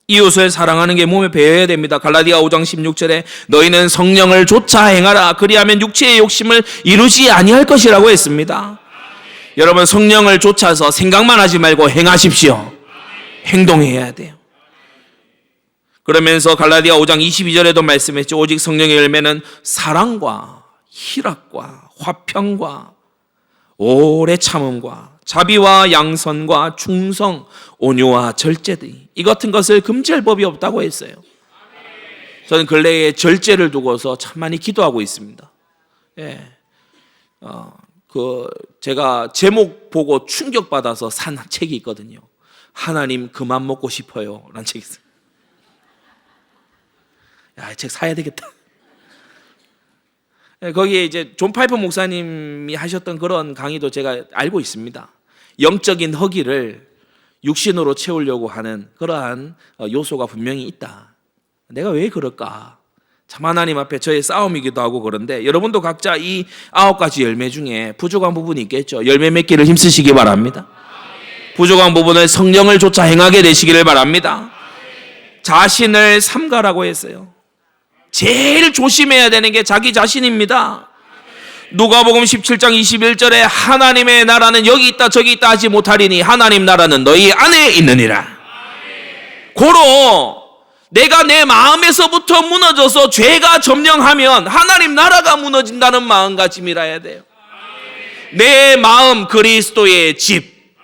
이웃을 사랑하는 게 몸에 배어야 됩니다. 갈라디아 5장 16절에 너희는 성령을 좇아 행하라. 그리하면 육체의 욕심을 이루지 아니할 것이라고 했습니다. 여러분 성령을 좇아서 생각만 하지 말고 행하십시오. 행동해야 돼요. 그러면서 갈라디아 5장 22절에도 말씀했죠. 오직 성령의 열매는 사랑과 희락과 화평과 오래 참음과 자비와 양선과 충성, 온유와 절제들이 이 같은 것을 금지할 법이 없다고 했어요. 저는 근래에 절제를 두고서 참 많이 기도하고 있습니다. 예. 제가 제목 보고 충격받아서 산 책이 있거든요. 하나님 그만 먹고 싶어요 라는 책이 있어요. 야, 이 책 사야 되겠다. 거기에 이제 존 파이퍼 목사님이 하셨던 그런 강의도 제가 알고 있습니다. 영적인 허기를 육신으로 채우려고 하는 그러한 요소가 분명히 있다. 내가 왜 그럴까? 참 하나님 앞에 저의 싸움이기도 하고 그런데, 여러분도 각자 이 9가지 열매 중에 부족한 부분이 있겠죠. 열매 맺기를 힘쓰시기 바랍니다. 부족한 부분을 성령을 좇아 행하게 되시기를 바랍니다. 자신을 삼가라고 했어요. 제일 조심해야 되는 게 자기 자신입니다. 누가복음 17장 21절에 하나님의 나라는 여기 있다 저기 있다 하지 못하리니 하나님 나라는 너희 안에 있느니라. 고로 내가 내 마음에서부터 무너져서 죄가 점령하면 하나님 나라가 무너진다는 마음가짐이라 해야 돼요. 내 마음 그리스도의 집.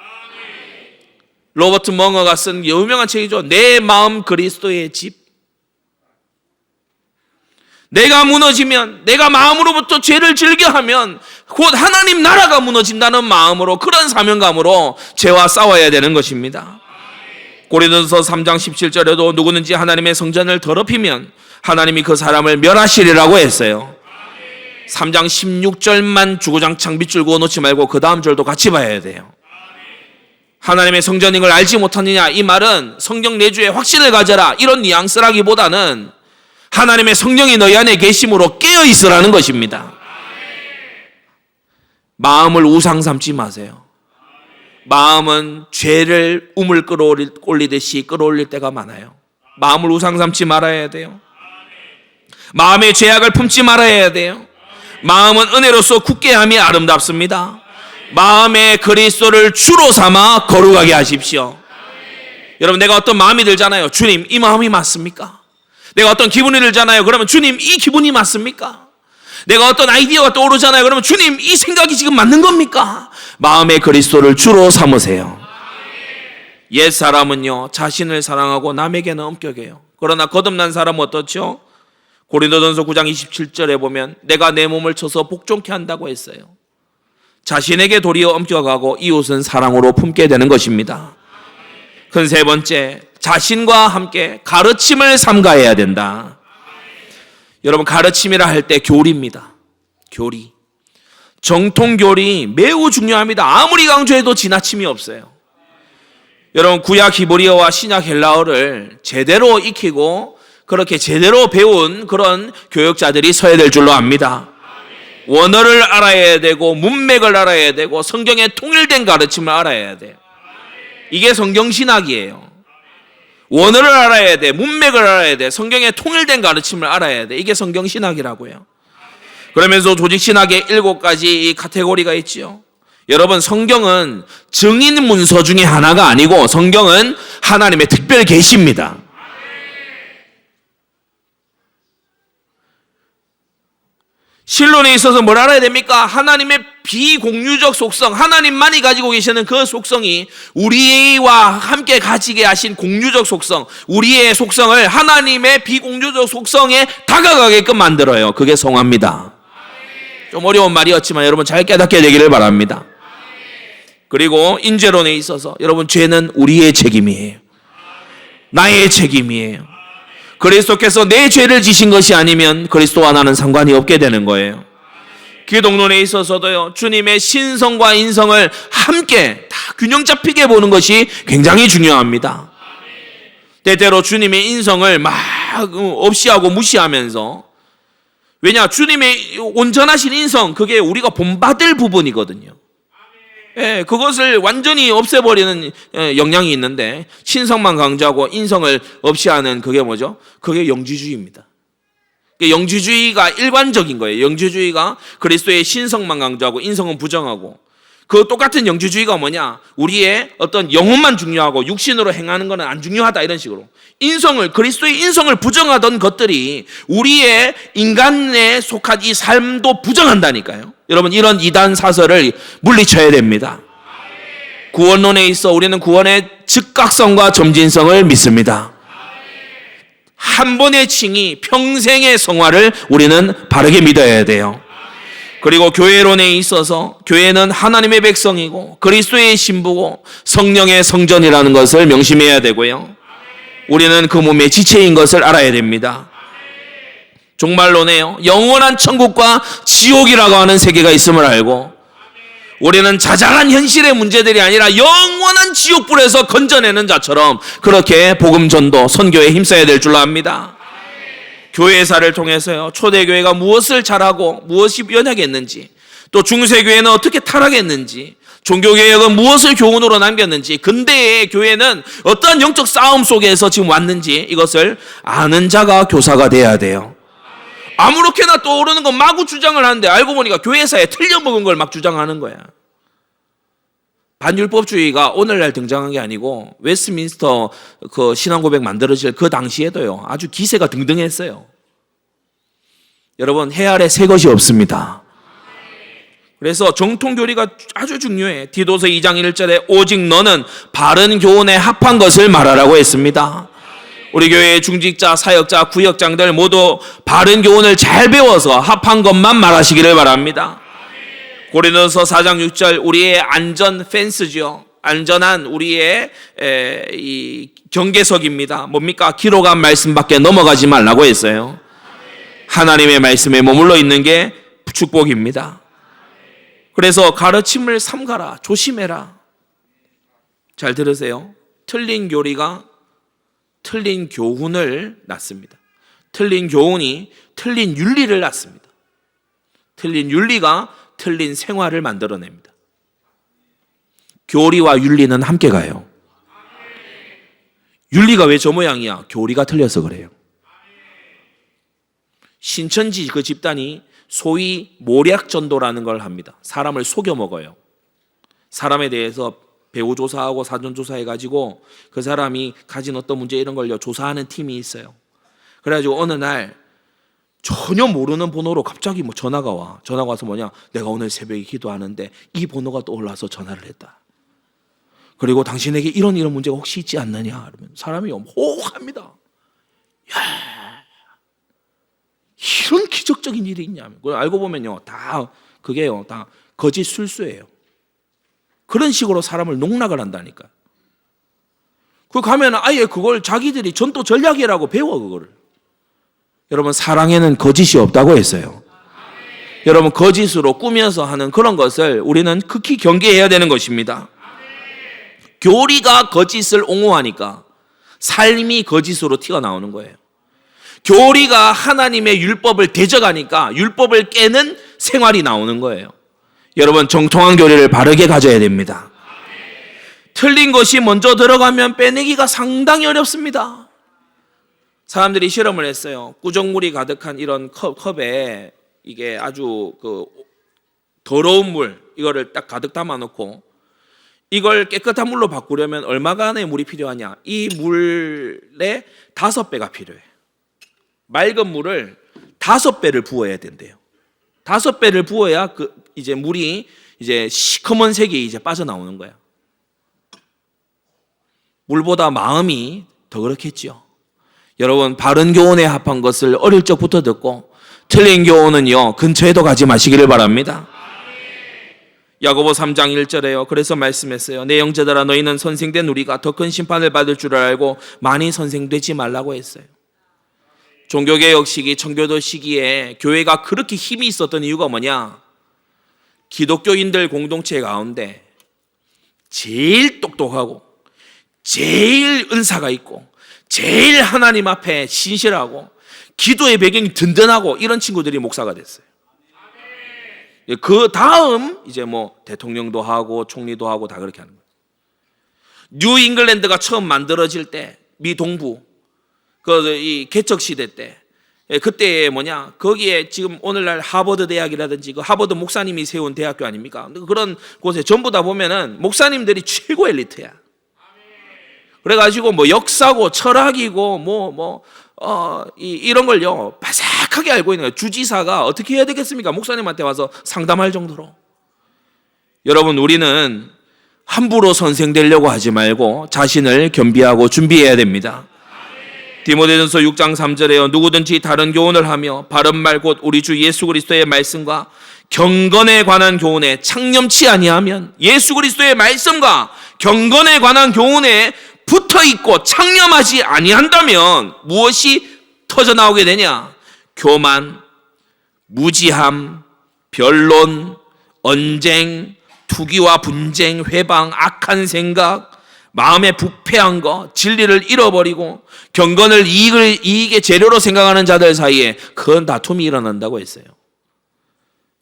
로버트 멍어가 쓴 유명한 책이죠. 내 마음 그리스도의 집. 내가 무너지면, 내가 마음으로부터 죄를 즐겨하면 곧 하나님 나라가 무너진다는 마음으로, 그런 사명감으로 죄와 싸워야 되는 것입니다. 고린도서 3장 17절에도 누구든지 하나님의 성전을 더럽히면 하나님이 그 사람을 멸하시리라고 했어요. 3장 16절만 주구장창 밑줄 그어 놓지 말고 그 다음 절도 같이 봐야 돼요. 하나님의 성전인 걸 알지 못하느냐, 이 말은 성경 내주에 확신을 가져라 이런 뉘앙스라기보다는 하나님의 성령이 너희 안에 계심으로 깨어 있으라는 것입니다. 마음을 우상 삼지 마세요. 마음은 죄를 우물 끌어올리듯이 끌어올릴 때가 많아요. 마음을 우상 삼지 말아야 돼요. 마음의 죄악을 품지 말아야 돼요. 마음은 은혜로서 굳게 함이 아름답습니다. 마음에 그리스도를 주로 삼아 거룩하게 하십시오. 여러분, 내가 어떤 마음이 들잖아요. 주님, 이 마음이 맞습니까? 내가 어떤 기분이 들잖아요. 그러면 주님, 이 기분이 맞습니까? 내가 어떤 아이디어가 떠오르잖아요. 그러면 주님, 이 생각이 지금 맞는 겁니까? 마음에 그리스도를 주로 삼으세요. 옛 사람은요, 자신을 사랑하고 남에게는 엄격해요. 그러나 거듭난 사람은 어떻죠? 고린도전서 9장 27절에 보면 내가 내 몸을 쳐서 복종케 한다고 했어요. 자신에게 도리어 엄격하고 이웃은 사랑으로 품게 되는 것입니다. 큰 세 번째, 자신과 함께 가르침을 삼가해야 된다. 여러분, 가르침이라 할 때 교리입니다. 교리. 정통교리 매우 중요합니다. 아무리 강조해도 지나침이 없어요. 여러분, 구약 히브리어와 신약 헬라어를 제대로 익히고 그렇게 제대로 배운 그런 교역자들이 서야 될 줄로 압니다. 원어를 알아야 되고 문맥을 알아야 되고 성경의 통일된 가르침을 알아야 돼요. 이게 성경신학이에요. 원어를 알아야 돼, 문맥을 알아야 돼, 성경의 통일된 가르침을 알아야 돼. 이게 성경신학이라고요. 그러면서 조직신학의 7가지 이 카테고리가 있지요. 여러분, 성경은 증인 문서 중에 하나가 아니고 성경은 하나님의 특별 계시입니다. 신론에 있어서 뭘 알아야 됩니까? 하나님의 비공유적 속성, 하나님만이 가지고 계시는 그 속성이 우리와 함께 가지게 하신 공유적 속성, 우리의 속성을 하나님의 비공유적 속성에 다가가게끔 만들어요. 그게 성화입니다. 좀 어려운 말이었지만 여러분 잘 깨닫게 되기를 바랍니다. 그리고 인죄론에 있어서 여러분, 죄는 우리의 책임이에요. 나의 책임이에요. 그리스도께서 내 죄를 지신 것이 아니면 그리스도와 나는 상관이 없게 되는 거예요. 기독론에 있어서도요, 주님의 신성과 인성을 함께 다 균형 잡히게 보는 것이 굉장히 중요합니다. 때때로 주님의 인성을 막 없이 하고 무시하면서, 왜냐, 주님의 온전하신 인성, 그게 우리가 본받을 부분이거든요. 예, 그것을 완전히 없애버리는 영향이 있는데 신성만 강조하고 인성을 없이 하는 그게 뭐죠? 그게 영지주의입니다. 영지주의가 일관적인 거예요. 영지주의가 그리스도의 신성만 강조하고 인성은 부정하고, 그 똑같은 영지주의가 뭐냐? 우리의 어떤 영혼만 중요하고 육신으로 행하는 것은 안 중요하다, 이런 식으로 인성을, 그리스도의 인성을 부정하던 것들이 우리의 인간에 속한 이 삶도 부정한다니까요. 여러분, 이런 이단 사설을 물리쳐야 됩니다. 구원론에 있어 우리는 구원의 즉각성과 점진성을 믿습니다. 한 번의 칭의, 평생의 성화를 우리는 바르게 믿어야 돼요. 그리고 교회론에 있어서 교회는 하나님의 백성이고 그리스도의 신부고 성령의 성전이라는 것을 명심해야 되고요. 우리는 그 몸의 지체인 것을 알아야 됩니다. 종말론에요, 영원한 천국과 지옥이라고 하는 세계가 있음을 알고, 우리는 자잘한 현실의 문제들이 아니라 영원한 지옥불에서 건져내는 자처럼 그렇게 복음 전도, 선교에 힘써야 될 줄로 압니다. 교회사를 통해서요, 초대교회가 무엇을 잘하고 무엇이 연약했는지, 또 중세교회는 어떻게 타락했는지, 종교개혁은 무엇을 교훈으로 남겼는지, 근대의 교회는 어떠한 영적 싸움 속에서 지금 왔는지, 이것을 아는 자가 교사가 돼야 돼요. 아무렇게나 떠오르는 건 마구 주장을 하는데 알고 보니까 교회사에 틀려먹은 걸 막 주장하는 거야. 반율법주의가 오늘날 등장한 게 아니고 웨스트민스터 그 신앙고백 만들어질 그 당시에도요, 아주 기세가 등등했어요. 여러분, 해 아래 새 것이 없습니다. 그래서 정통교리가 아주 중요해. 디도서 2장 1절에 오직 너는 바른 교훈에 합한 것을 말하라고 했습니다. 우리 교회의 중직자, 사역자, 구역장들 모두 바른 교훈을 잘 배워서 합한 것만 말하시기를 바랍니다. 고린도서 4장 6절, 우리의 안전 펜스죠. 안전한 우리의 이 경계석입니다. 뭡니까? 기록한 말씀밖에 넘어가지 말라고 했어요. 하나님의 말씀에 머물러 있는 게 축복입니다. 그래서 가르침을 삼가라, 조심해라. 잘 들으세요. 틀린 교리가 틀린 교훈을 낳습니다. 틀린 교훈이 틀린 윤리를 낳습니다. 틀린 윤리가 틀린 생활을 만들어냅니다. 교리와 윤리는 함께 가요. 윤리가 왜 저 모양이야? 교리가 틀려서 그래요. 신천지 그 집단이 소위 모략전도라는 걸 합니다. 사람을 속여 먹어요. 사람에 대해서 배우 조사하고 사전 조사해가지고 그 사람이 가진 어떤 문제 이런 걸 조사하는 팀이 있어요. 그래가지고 어느 날 전혀 모르는 번호로 갑자기 뭐 전화가 와. 전화가 와서 뭐냐? 내가 오늘 새벽에 기도하는데 이 번호가 떠올라서 전화를 했다. 그리고 당신에게 이런 문제가 혹시 있지 않느냐? 그러면 사람이 호호합니다. 야, 이런 기적적인 일이 있냐면, 그걸 알고 보면요, 다 그게요, 다 거짓 술수예요. 그런 식으로 사람을 농락을 한다니까. 그 가면 아예 그걸 자기들이 전도 전략이라고 배워 그거를. 여러분, 사랑에는 거짓이 없다고 했어요. 여러분, 거짓으로 꾸며서 하는 그런 것을 우리는 극히 경계해야 되는 것입니다. 교리가 거짓을 옹호하니까 삶이 거짓으로 튀어나오는 거예요. 교리가 하나님의 율법을 대적하니까 율법을 깨는 생활이 나오는 거예요. 여러분, 정통한 교리를 바르게 가져야 됩니다. 틀린 것이 먼저 들어가면 빼내기가 상당히 어렵습니다. 사람들이 실험을 했어요. 꾸정물이 가득한 이런 컵에 이게 아주 더러운 물, 이거를 딱 가득 담아놓고 이걸 깨끗한 물로 바꾸려면 얼마간의 물이 필요하냐? 이 물에 5배가 필요해. 맑은 물을 5배를 부어야 된대요. 5배를 부어야 이제 물이 이제 시커먼 색이 이제 빠져나오는 거야. 물보다 마음이 더 그렇겠죠. 여러분, 바른 교훈에 합한 것을 어릴 적부터 듣고 틀린 교훈은요, 근처에도 가지 마시기를 바랍니다. 야고보 3장 1절에요. 그래서 말씀했어요. 내 형제들아, 너희는 선생된 우리가 더 큰 심판을 받을 줄을 알고 많이 선생되지 말라고 했어요. 종교개혁 시기, 청교도 시기에 교회가 그렇게 힘이 있었던 이유가 뭐냐? 기독교인들 공동체 가운데 제일 똑똑하고 제일 은사가 있고 제일 하나님 앞에 신실하고 기도의 배경이 든든하고 이런 친구들이 목사가 됐어요. 그 다음 이제 뭐 대통령도 하고 총리도 하고 다 그렇게 하는 거예요. 뉴 잉글랜드가 처음 만들어질 때, 미 동부 이 개척 시대 때, 그때 뭐냐, 거기에 지금 오늘날 하버드 대학이라든지 그 하버드 목사님이 세운 대학교 아닙니까? 그런 곳에 전부 다 보면은 목사님들이 최고 엘리트야. 그래가지고 뭐 역사고 철학이고 이런 걸요 바삭하게 알고 있는 거예요. 주지사가 어떻게 해야 되겠습니까? 목사님한테 와서 상담할 정도로. 여러분, 우리는 함부로 선생되려고 하지 말고 자신을 겸비하고 준비해야 됩니다. 디모데전서 6장 3절에요. 누구든지 다른 교훈을 하며 바른 말 곧 우리 주 예수 그리스도의 말씀과 경건에 관한 교훈에 창념치 아니하면, 예수 그리스도의 말씀과 경건에 관한 교훈에 붙어있고 창념하지 아니한다면 무엇이 터져나오게 되냐? 교만, 무지함, 변론, 언쟁, 투기와 분쟁, 회방, 악한 생각, 마음에 부패한 거, 진리를 잃어버리고 경건을 이익의 재료로 생각하는 자들 사이에 큰 다툼이 일어난다고 했어요.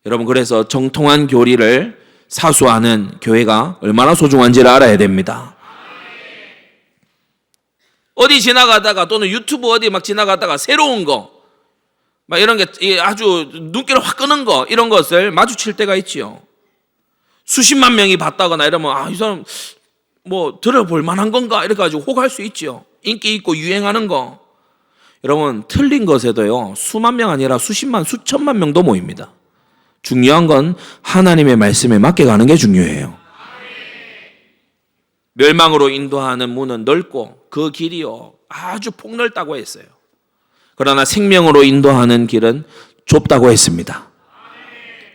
여러분, 그래서 정통한 교리를 사수하는 교회가 얼마나 소중한지를 알아야 됩니다. 어디 지나가다가 또는 유튜브 어디 막 지나가다가 새로운 거, 막 이런 게 아주 눈길을 확 끄는 거, 이런 것을 마주칠 때가 있지요. 수십만 명이 봤다거나 이러면 이 사람 뭐 들어볼 만한 건가 이렇게 가지고 혹할 수 있죠. 인기 있고 유행하는 거. 여러분, 틀린 것에도요 수만 명 아니라 수십만, 수천만 명도 모입니다. 중요한 건 하나님의 말씀에 맞게 가는 게 중요해요. 멸망으로 인도하는 문은 넓고 그 길이요 아주 폭넓다고 했어요. 그러나 생명으로 인도하는 길은 좁다고 했습니다.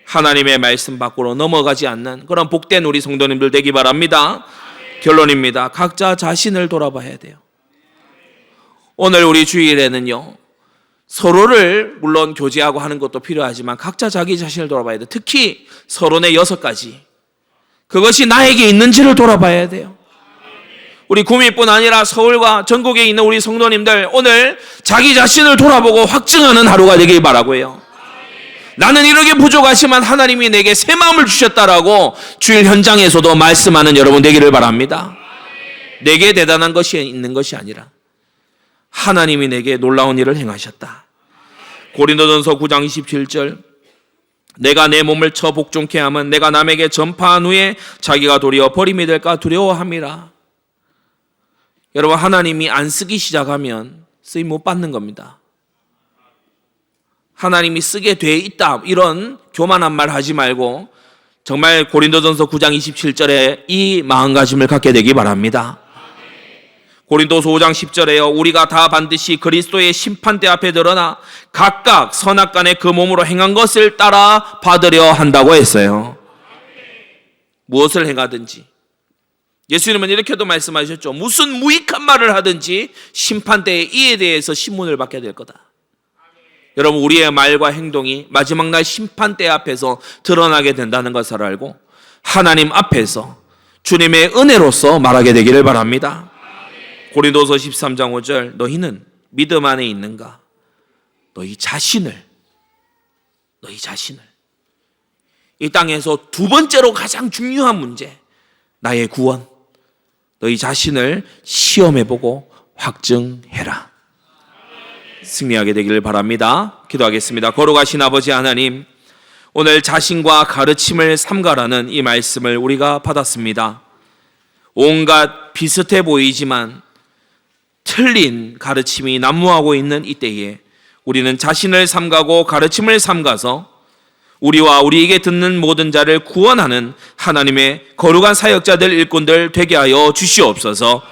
하나님의 말씀 밖으로 넘어가지 않는 그런 복된 우리 성도님들 되기 바랍니다. 결론입니다. 각자 자신을 돌아봐야 돼요. 오늘 우리 주일에는요, 서로를 물론 교제하고 하는 것도 필요하지만 각자 자기 자신을 돌아봐야 돼요. 특히 서론의 6가지, 그것이 나에게 있는지를 돌아봐야 돼요. 우리 구미뿐 아니라 서울과 전국에 있는 우리 성도님들 오늘 자기 자신을 돌아보고 확증하는 하루가 되길 바라고요. 나는 이렇게 부족하지만 하나님이 내게 새 마음을 주셨다라고 주일 현장에서도 말씀하는 여러분 되기를 바랍니다. 내게 대단한 것이 있는 것이 아니라 하나님이 내게 놀라운 일을 행하셨다. 고린도전서 9장 27절 내가 내 몸을 쳐 복종케 하면 내가 남에게 전파한 후에 자기가 도리어 버림이 될까 두려워함이라. 여러분 하나님이 안 쓰기 시작하면 쓰임 못 받는 겁니다. 하나님이 쓰게 돼 있다 이런 교만한 말 하지 말고 정말 고린도전서 9장 27절에 이 마음가짐을 갖게 되기 바랍니다. 고린도서 5장 10절에요. 우리가 다 반드시 그리스도의 심판대 앞에 드러나 각각 선악간에 그 몸으로 행한 것을 따라 받으려 한다고 했어요. 무엇을 행하든지 예수님은 이렇게도 말씀하셨죠. 무슨 무익한 말을 하든지 심판대에 이에 대해서 신문을 받게 될 거다. 여러분 우리의 말과 행동이 마지막 날 심판대 앞에서 드러나게 된다는 것을 알고 하나님 앞에서 주님의 은혜로서 말하게 되기를 바랍니다. 고린도서 13장 5절 너희는 믿음 안에 있는가? 너희 자신을 이 땅에서 두 번째로 가장 중요한 문제 나의 구원 너희 자신을 시험해보고 확증해라. 승리하게 되기를 바랍니다. 기도하겠습니다. 거룩하신 아버지 하나님 오늘 자신과 가르침을 삼가라는 이 말씀을 우리가 받았습니다. 온갖 비슷해 보이지만 틀린 가르침이 난무하고 있는 이때에 우리는 자신을 삼가고 가르침을 삼가서 우리와 우리에게 듣는 모든 자를 구원하는 하나님의 거룩한 사역자들 일꾼들 되게 하여 주시옵소서.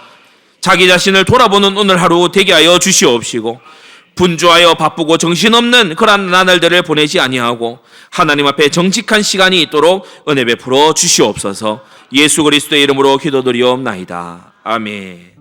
자기 자신을 돌아보는 오늘 하루 되게 하여 주시옵시고 분주하여 바쁘고 정신없는 그런 나날들을 보내지 아니하고 하나님 앞에 정직한 시간이 있도록 은혜 베풀어 주시옵소서. 예수 그리스도의 이름으로 기도드리옵나이다. 아멘.